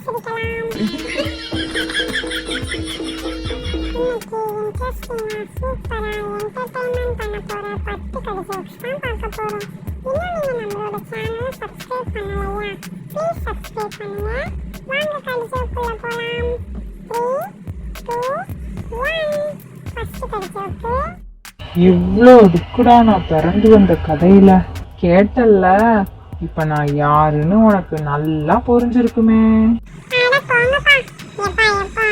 சிரிக்கலாம். இன்னைக்கு இன்ட்ரெஸ்டிங்கா சூப்பரா என்டர்டைன்மெண்ட் பண்ண போற 10 கடி ஜோக்ஸ் தான் பார்க்க போறோம். இன்னும் நீங்க நம்மளோட சேனலை சப்ஸ்கிரைப் பண்ணலையா? ப்ளீஸ் சப்ஸ்கிரைப் பண்ணுங்க. வாங்க கடி ஜோக்குள்ள போலாம். 3, 2, 1. ஃபர்ஸ்ட் கடி ஜோக்கு. இவ்வளோ இருக்குடா நான் பிறந்து வந்த கதையில கேட்டல்ல. இப்ப நான் யாருன்னு உனக்கு நல்லா புரிஞ்சிருக்குமே. அட போங்கப்பா. எப்பா எப்பா,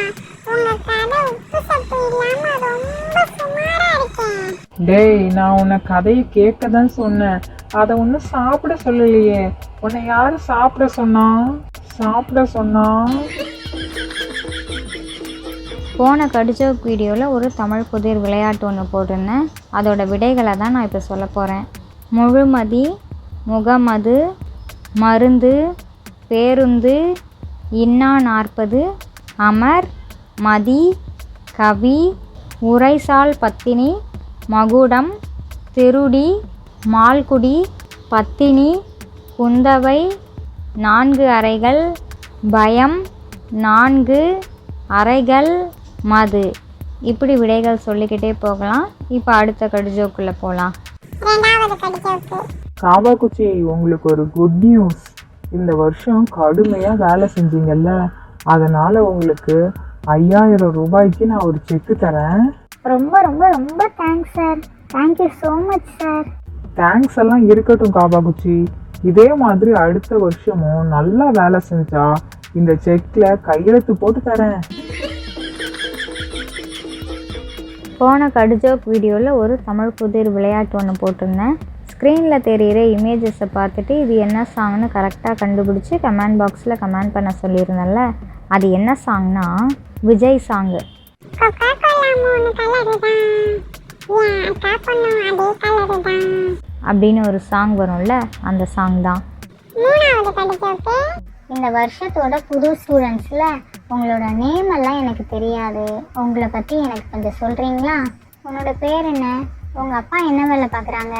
உங்க கதை உப்பு சப்பு இல்லாம ரொம்ப சுமாரா இருக்கேன். டேய், நான் உன்னை கதையை கேட்க தான் சொன்னேன், அதை ஒன்றும் சாப்பிட சொல்லலையே. உன்னை யாரு சாப்பிட சொன்னா? போன கடிஜோக் வீடியோவில் ஒரு தமிழ் புதிர் விளையாட்டு ஒன்று போட்டிருந்தேன். அதோட விடைகளை தான் நான் இப்போ சொல்ல போகிறேன். முழுமதி, முகமது, மருந்து, பேருந்து, இன்னா 40, அமர், மதி, கவி, உரைசால் பத்தினி, மகுடம், திருடி, மால்குடி, பத்தினி, குந்தவை, 4 அறைகள், பயம், 4 அறைகள், மது. இப்படி விடைகள் சொல்லிக்கிட்டே போகலாம். இப்போ அடுத்த கடிஜோக்குள்ளே போகலாம். இரண்டாவது கடி ஜோக்கு. காவாக்குச்சி, உங்களுக்கு ஒரு குட் நியூஸ். இந்த வருஷம் கடுமையாக வேலை செஞ்சீங்கல்ல, அதனால உங்களுக்கு 5000 ரூபாய்க்கு நான் ஒரு செக்கு தரேன். ரொம்ப ரொம்ப ரொம்ப thanks sir. Thank you so much sir. Thanks எல்லாம் இருக்கட்டும் காவாக்குச்சி. இதே மாதிரி அடுத்த வருஷமும் நல்லா வேலை செஞ்சா இந்த செக்ல கையெழுத்து போட்டு தரேன். போன கடிஜோக் வீடியோவில் ஒரு தமிழ் புதிர் விளையாட்டு ஒன்று போட்டிருந்தேன். ஸ்க்ரீனில் தெரிகிற இமேஜஸை பார்த்துட்டு இது என்ன சாங்னு கரெக்டாக கண்டுபிடிச்சி கமெண்ட் பாக்ஸில் கமெண்ட் பண்ண சொல்லியிருந்தேன்ல, அது என்ன சாங்னா விஜய் சாங்கு. கொக்கா கோலா 3 கலரு தான், ஏன் அக்கா பொண்ணும் அதே கலரு தான் அப்படின்னு ஒரு சாங் வரும்ல, அந்த சாங் தான். மூணாவது கடி ஜோக்கு. இந்த வருஷத்தோட புது ஸ்டூடெண்ட்ஸில் உங்களோட நேம் எல்லாம் எனக்கு தெரியாது. உங்களை பற்றி எனக்கு கொஞ்சம் சொல்கிறீங்களா? உன்னோட பேர் என்ன? உங்கள் அப்பா என்ன வேலை பார்க்குறாங்க?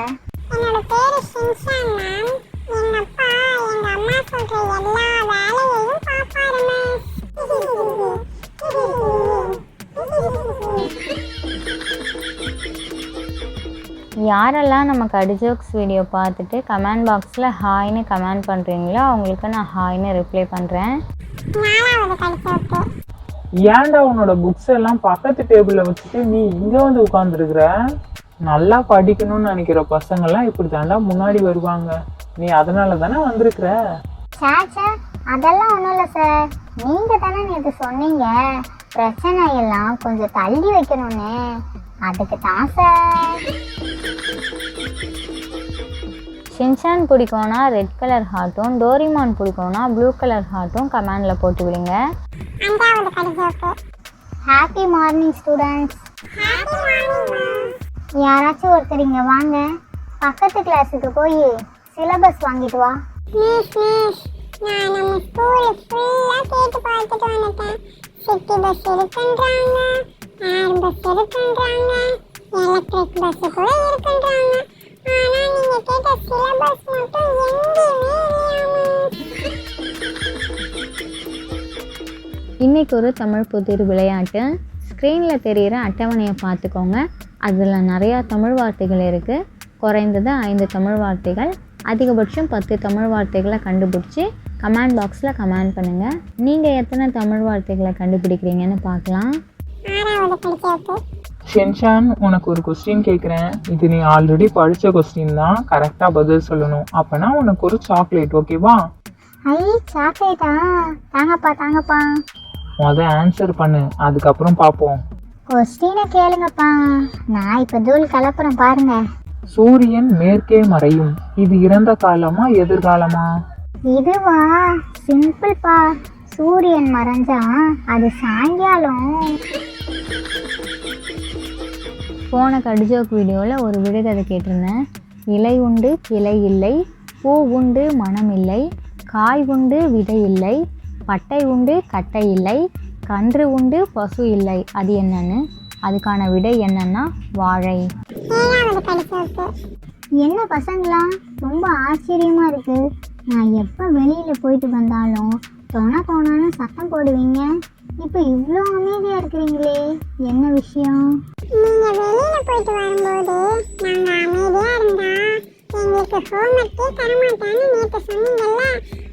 என்னோட பேரு ஷின்சான் மேம். எங்க அப்பா எங்க அம்மா சொல்ற எல்லா வேலையையும் பாப்பாரு மேம். யாரெல்லாம் நம்ம கடிஜோக்ஸ் வீடியோ பார்த்துட்டு கமெண்ட் பாக்ஸில் ஹாய்னு கமெண்ட் பண்ணுறீங்களோ அவங்களுக்கு நான் ஹாய்னு ரிப்ளை பண்ணுறேன். நாலாவது கடி ஜோக்கு. ஏன்டா உன்னோட புக்ஸ் எல்லாம் பக்கத்து டேபிள்ல வச்சுட்டு நீ இங்க வந்து உட்கார்ந்துருக்குற? நல்லா படிக்கணும்னு நினைக்கிற பசங்கள்லாம் இப்படி தாண்டா முன்னாடி வருவாங்க. நீ அதனால தானே வந்திருக்கிற. சாச்சா, அதெல்லாம் ஒன்றும் இல்லை சார். நீங்கள் தானே நேற்று சொன்னீங்க பிரச்சனை எல்லாம் கொஞ்சம் தள்ளி வைக்கணும்னு. அதுக்கு தான் சார். ஷின்சான் பிடிக்கும்னா ரெட் கலர் ஹார்ட்டும், டோரிமான் பிடிக்கும்னா ப்ளூ கலர் ஹார்ட்டும் கமெண்டில் போட்டு விடுங்க. அஞ்சாவது கடி joke. Happy morning students. Happy morning ma'am. யாராச்சும் ஒருத்தர் இங்கே வாங்க. பக்கத்து கிளாஸுக்கு போய் சிலபஸ் வாங்கிட்டு வா. மிஸ் நான் நம்ம ஸ்கூல் ஃபுல்லா கேட்டு பார்த்துட்டு வந்துட்டேன். சிட்டி பஸ் இருக்குன்றாங்க, ஏர் பஸ் இருக்குன்றாங்க, எலக்ட்ரிக் பஸ் கூட இருக்குன்றாங்க. ஆனா நீங்க கேட்ட சிலபஸ் மட்டும் எங்கேயுமே இல்லையாமே. இன்றைக்கி ஒரு தமிழ் புதிர் விளையாட்டு. ஸ்க்ரீனில் தெரிகிற அட்டவணையை பார்த்துக்கோங்க. அதில் நிறையா தமிழ் வார்த்தைகள் இருக்குது. குறைந்தது 5 தமிழ் வார்த்தைகள், அதிகபட்சம் 10 தமிழ் வார்த்தைகளை கண்டுபிடிச்சி கமெண்ட் பாக்ஸில் கமெண்ட் பண்ணுங்கள். நீங்கள் எத்தனை தமிழ் வார்த்தைகளை கண்டுபிடிக்கிறீங்கன்னு பார்க்கலாம். ஆறாவது கடி ஜோக்கு. ஷென்ஷான், உனக்கு ஒரு கொஸ்டின் கேட்குறேன். இது நீ ஆல்ரெடி படித்த கொஸ்டின் தான், கரெக்டாக பதில் சொல்லணும். அப்போனா உனக்கு ஒரு சாக்லேட், ஓகேவா? ஐ, சாக்லேட்டா? தாங்கப்பா. ஆன்சர் பண்ணு, அதுக்கப்புறம் பார்ப்போம். கொஸ்டினை கேளுங்கப்பா. நான் இப்போ தூள் கலப்புறேன் பாருங்க. சூரியன் மேற்கே மறையும், இது இறந்த காலமா எதிர்காலமா? இதுவா? சிம்பிள்ப்பா. சூரியன் மறைஞ்சா அது சாயங்காலம். போன கடிஜோக் வீடியோவில் ஒரு விடுகதை கேட்டிருந்தேன். இலை உண்டு கிளை இல்லை, பூ உண்டு மனம் இல்லை, காய் உண்டு விதை இல்லை, பட்டை உண்டு கட்டை இல்லை, கன்று உண்டு பசு இல்லை. அது என்னன்னு? அதுக்கான விடை என்னன்னா வாழை. ஏழாவது கடி ஜோக்கு. என்ன பசங்களா, ரொம்ப ஆச்சரியமா இருக்கு. நான் எப்போ வெளியில் போயிட்டு வந்தாலும் தோணான்னு சத்தம் போடுவீங்க. இப்போ இவ்வளோ அமைதியாக இருக்கிறீங்களே, என்ன விஷயம்? நீங்க வெளியில போயிட்டு வரும்போது நாங்க அமைதியா இருந்தா எங்களுக்கு ஹோம்ஒர்க்கே தரமாட்டேன்னு நேற்று சொன்னீங்கல்ல,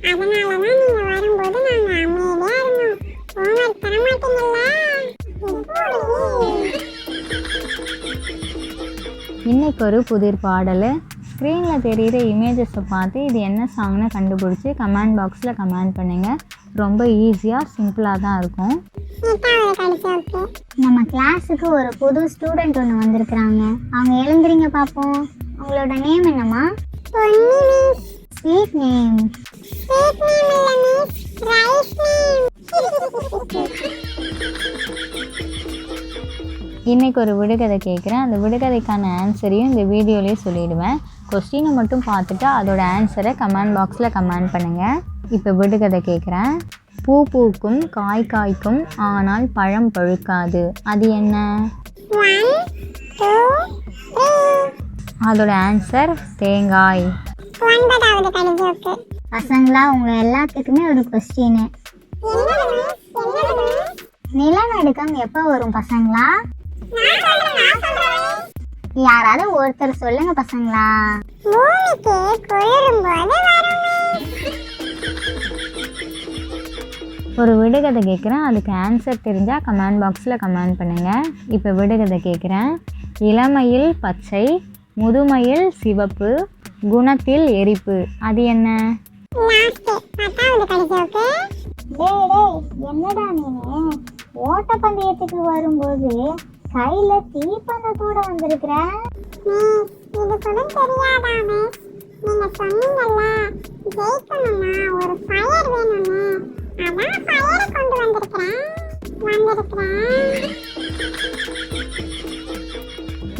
அதனாலதான் நீங்க வரும்போது நாங்க அமைதியா இருந்தோம். ஹோம்ஒர்க் தரமாட்டீங்கல்ல? இன்னைக்கு ஒரு புதிர் பாடல். ஸ்க்ரீனில் தெரிகிற இமேஜஸை பார்த்து இது என்ன சாங்னு கண்டுபிடிச்சி கமெண்ட் பாக்ஸில் கமெண்ட் பண்ணுங்கள். ரொம்ப ஈஸியாக சிம்பிளாக தான் இருக்கும். நம்ம கிளாஸுக்கு ஒரு புது ஸ்டூடெண்ட் ஒன்று வந்திருக்கிறாங்க. அவங்க எழுந்துறீங்க பார்ப்போம். உங்களோட நேம் என்னம்மா? Sweet name. இன்றைக்கி ஒரு விடுகதை கேட்குறேன். அந்த விடுகதைக்கான ஆன்சரையும் இந்த வீடியோலேயே சொல்லிவிடுவேன். கொஸ்டினை மட்டும் பார்த்துட்டு அதோட ஆன்சரை கமெண்ட் பாக்ஸில் கமெண்ட் பண்ணுங்கள். இப்போ விடுகதை கேட்குறேன். பூ பூக்கும், காய் காய்க்கும், ஆனால் பழம் பழுக்காது, அது என்ன? அதோட ஆன்சர் தேங்காய். பசங்களா, உங்க எல்லாத்துக்குமே ஒரு கொஸ்டின். நிலநடுக்கம் எப்போ வரும் பசங்களா? யாராவது ஒருத்தர் சொல்லுங்க பசங்களா. ஒரு விடுகதை கேட்குறேன். அதுக்கு ஆன்சர் தெரிஞ்சால் கமெண்ட் பாக்ஸில் கமெண்ட் பண்ணுங்கள். இப்போ விடுகதை கேட்குறேன். இளமையில் பச்சை, முதுமையில் சிவப்பு, குணத்தில் எரிப்பு, அது என்ன? என்னடா நீங்க ஓட்டப்பந்தயத்துக்கு வரும்போது கையில தீப்பந்தத்தோட வந்திருக்கிற? இது கூட தெரியாதாமே? நீங்க சொன்னீங்கல்ல ஜெயிக்கணும்னா ஒரு ஃபயர் வேணும்னு, அதான் ஃபயரை கொண்டு வந்திருக்கிறேன்.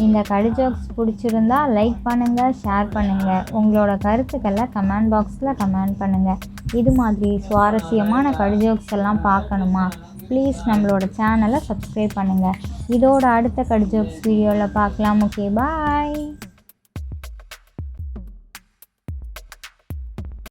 இந்த கடி ஜோக்ஸ் பிடிச்சிருந்தா லைக் பண்ணுங்கள், ஷேர் பண்ணுங்கள். உங்களோட கருத்துக்களை கமெண்ட் பாக்ஸில் கமெண்ட் பண்ணுங்கள். இது மாதிரி சுவாரஸ்யமான கடி ஜோக்ஸ் எல்லாம் பார்க்கணுமா? ப்ளீஸ் நம்மளோட சேனலை சப்ஸ்கிரைப் பண்ணுங்கள். இதோட அடுத்த கடி ஜோக்ஸ் வீடியோவில் பார்க்கலாம். ஓகே, பாய்.